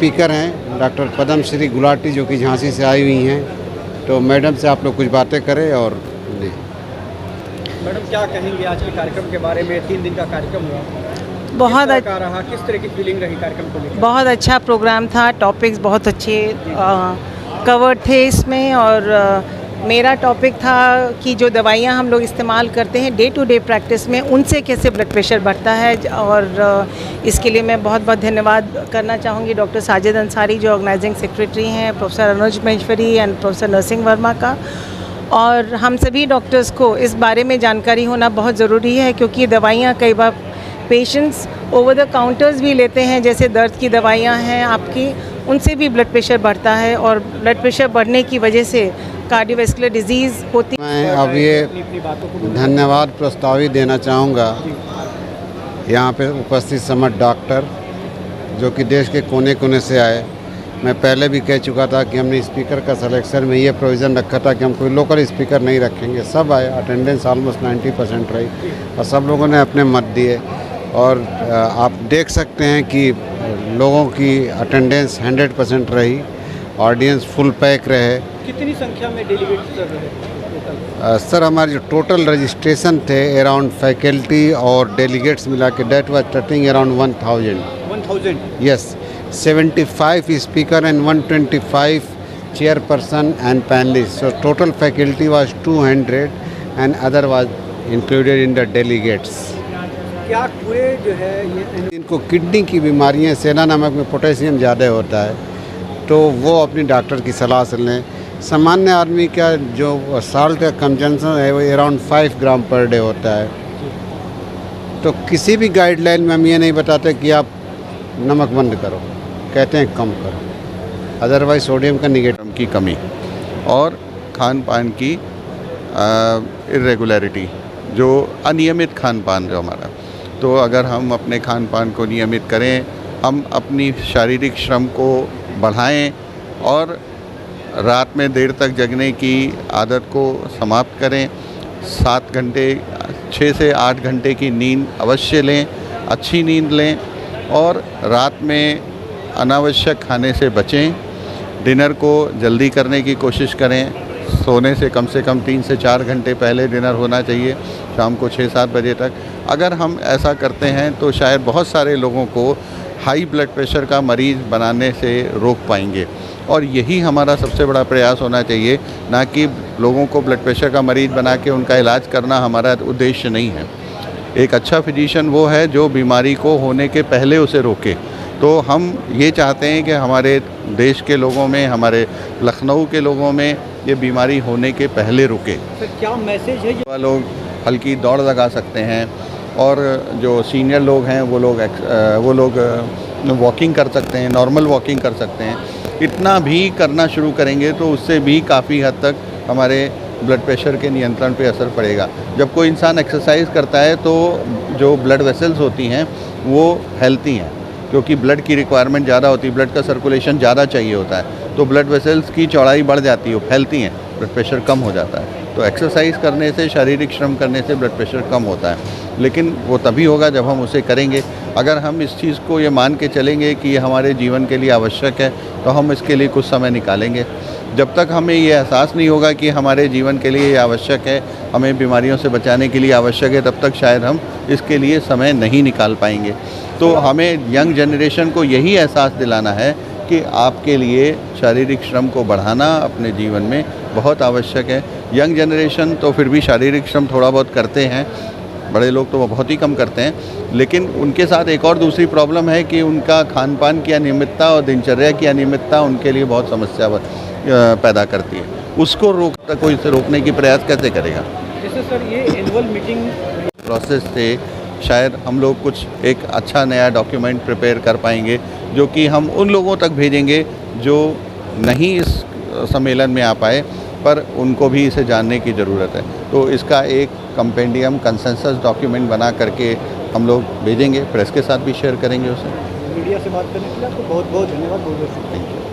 Speaker हैं doctor Padmashri Gulati, जो कि झांसी से आई हुई हैं। तो मैडम से आप लोग कुछ बातें करें। और जी मैडम, क्या कहेंगे आज के कार्यक्रम के बारे में? 3 दिन का कार्यक्रम हुआ, बहुत किस तरह का रहा, किस तरह की फीलिंग रही कार्यक्रम को लेकर? बहुत अच्छा प्रोग्राम था। टॉपिक्स बहुत अच्छे कवर्ड थे इसमें। और मेरा टॉपिक था कि जो दवाइयाँ हम लोग इस्तेमाल करते हैं डे टू डे प्रैक्टिस में, उनसे कैसे ब्लड प्रेशर बढ़ता है। और इसके लिए मैं बहुत बहुत धन्यवाद करना चाहूँगी डॉक्टर साजिद अंसारी, जो ऑर्गेनाइजिंग सेक्रेटरी हैं, professor Anuj Maheshwari and professor Narsingh Verma का। और हम सभी डॉक्टर्स को इस बारे में जानकारी होना बहुत ज़रूरी है, क्योंकि दवाइयाँ कई बार पेशेंट्स ओवर द काउंटर्स भी लेते हैं। जैसे दर्द की दवाइयाँ हैं आपकी, उनसे भी ब्लड प्रेशर बढ़ता है, और ब्लड प्रेशर बढ़ने की वजह से कार्डियोवैस्कुलर डिजीज़ होती है। मैं अब ये धन्यवाद प्रस्तावित देना चाहूँगा यहाँ पे उपस्थित समस्त डॉक्टर, जो कि देश के कोने कोने से आए। मैं पहले भी कह चुका था कि हमने स्पीकर का सिलेक्शन में ये प्रोविज़न रखा था कि हम कोई लोकल स्पीकर नहीं रखेंगे। सब आए, अटेंडेंस ऑलमोस्ट 90% रही, और सब लोगों ने अपने मत दिए। और आप देख सकते हैं कि लोगों की अटेंडेंस 100% रही, ऑडियंस फुल पैक रहे। कितनी संख्या में डेलीगेट्स रहे? सर, हमारे जो टोटल रजिस्ट्रेशन थे अराउंड फैकल्टी और डेलीगेट्स मिला के, that was touching around 1000। Yes, 75 speaker and 125 chairperson and panelists. So total faculty was 200 and other was included in the delegates. क्या पूरे जो है ये इनको किडनी की बीमारियां, सेना नमक में पोटेशियम ज़्यादा होता है, तो वो अपनी डॉक्टर की सलाह से लें। सामान्य आदमी का जो साल्ट का कंजम्पशन है वो अराउंड 5 ग्राम पर डे होता है। तो किसी भी गाइडलाइन में हम ये नहीं बताते कि आप नमक बंद करो, कहते हैं कम करो, अदरवाइज सोडियम का निगेटिव की कमी और खान पान की इरेगुलरिटी, जो अनियमित खान पान जो हमारा, तो अगर हम अपने खान पान को नियमित करें, हम अपनी शारीरिक श्रम को बढ़ाएं और रात में देर तक जगने की आदत को समाप्त करें, 7 घंटे 6 से 8 घंटे की नींद अवश्य लें, अच्छी नींद लें, और रात में अनावश्यक खाने से बचें। डिनर को जल्दी करने की कोशिश करें, सोने से कम 3 से 4 घंटे पहले डिनर होना चाहिए, शाम को 6-7 बजे तक। अगर हम ऐसा करते हैं तो शायद बहुत सारे लोगों को हाई ब्लड प्रेशर का मरीज़ बनाने से रोक पाएंगे, और यही हमारा सबसे बड़ा प्रयास होना चाहिए, ना कि लोगों को ब्लड प्रेशर का मरीज़ बना के उनका इलाज करना हमारा उद्देश्य नहीं है। एक अच्छा फिजिशियन वो है जो बीमारी को होने के पहले उसे रोके। तो हम ये चाहते हैं कि हमारे देश के लोगों में, हमारे लखनऊ के लोगों में ये बीमारी होने के पहले रुके। तो क्या मैसेज है? वह लोग हल्की दौड़ लगा सकते हैं, और जो सीनियर लोग हैं वो लोग वॉकिंग कर सकते हैं, नॉर्मल वॉकिंग कर सकते हैं। इतना भी करना शुरू करेंगे तो उससे भी काफ़ी हद तक हमारे ब्लड प्रेशर के नियंत्रण पे असर पड़ेगा। जब कोई इंसान एक्सरसाइज करता है तो जो ब्लड वेसल्स होती हैं वो हेल्थी हैं, क्योंकि ब्लड की रिक्वायरमेंट ज़्यादा होती है, ब्लड का सर्कुलेशन ज़्यादा चाहिए होता है, तो ब्लड वेसल्स की चौड़ाई बढ़ जाती है, फैलती हैं, ब्लड प्रेशर कम हो जाता है। तो एक्सरसाइज करने से, शारीरिक श्रम करने से ब्लड प्रेशर कम होता है, लेकिन वो तभी होगा जब हम उसे करेंगे। अगर हम इस चीज़ को ये मान के चलेंगे कि ये हमारे जीवन के लिए आवश्यक है, तो हम इसके लिए कुछ समय निकालेंगे। जब तक हमें ये एहसास नहीं होगा कि हमारे जीवन के लिए ये आवश्यक है, हमें बीमारियों से बचाने के लिए आवश्यक है, तब तक शायद हम इसके लिए समय नहीं निकाल पाएंगे। तो हमें यंग जनरेशन को यही एहसास दिलाना है कि आपके लिए शारीरिक श्रम को बढ़ाना अपने जीवन में बहुत आवश्यक है। यंग जनरेशन तो फिर भी शारीरिक श्रम थोड़ा बहुत करते हैं, बड़े लोग तो वो बहुत ही कम करते हैं, लेकिन उनके साथ एक और दूसरी प्रॉब्लम है कि उनका खान पान की अनियमितता और दिनचर्या की अनियमितता उनके लिए बहुत समस्या पैदा करती है। उसको कोई इसे रोकने की प्रयास कैसे करेगा? जैसे सर ये एनुअल मीटिंग प्रोसेस से शायद हम लोग कुछ एक अच्छा नया डॉक्यूमेंट प्रिपेयर कर पाएंगे, जो कि हम उन लोगों तक भेजेंगे जो नहीं इस सम्मेलन में आ पाए, पर उनको भी इसे जानने की ज़रूरत है। तो इसका एक कंपेंडियम कंसेंसस डॉक्यूमेंट बना करके हम लोग भेजेंगे, प्रेस के साथ भी शेयर करेंगे उसे। मीडिया से बात करने के लिए आपको बहुत बहुत धन्यवाद। Thank you.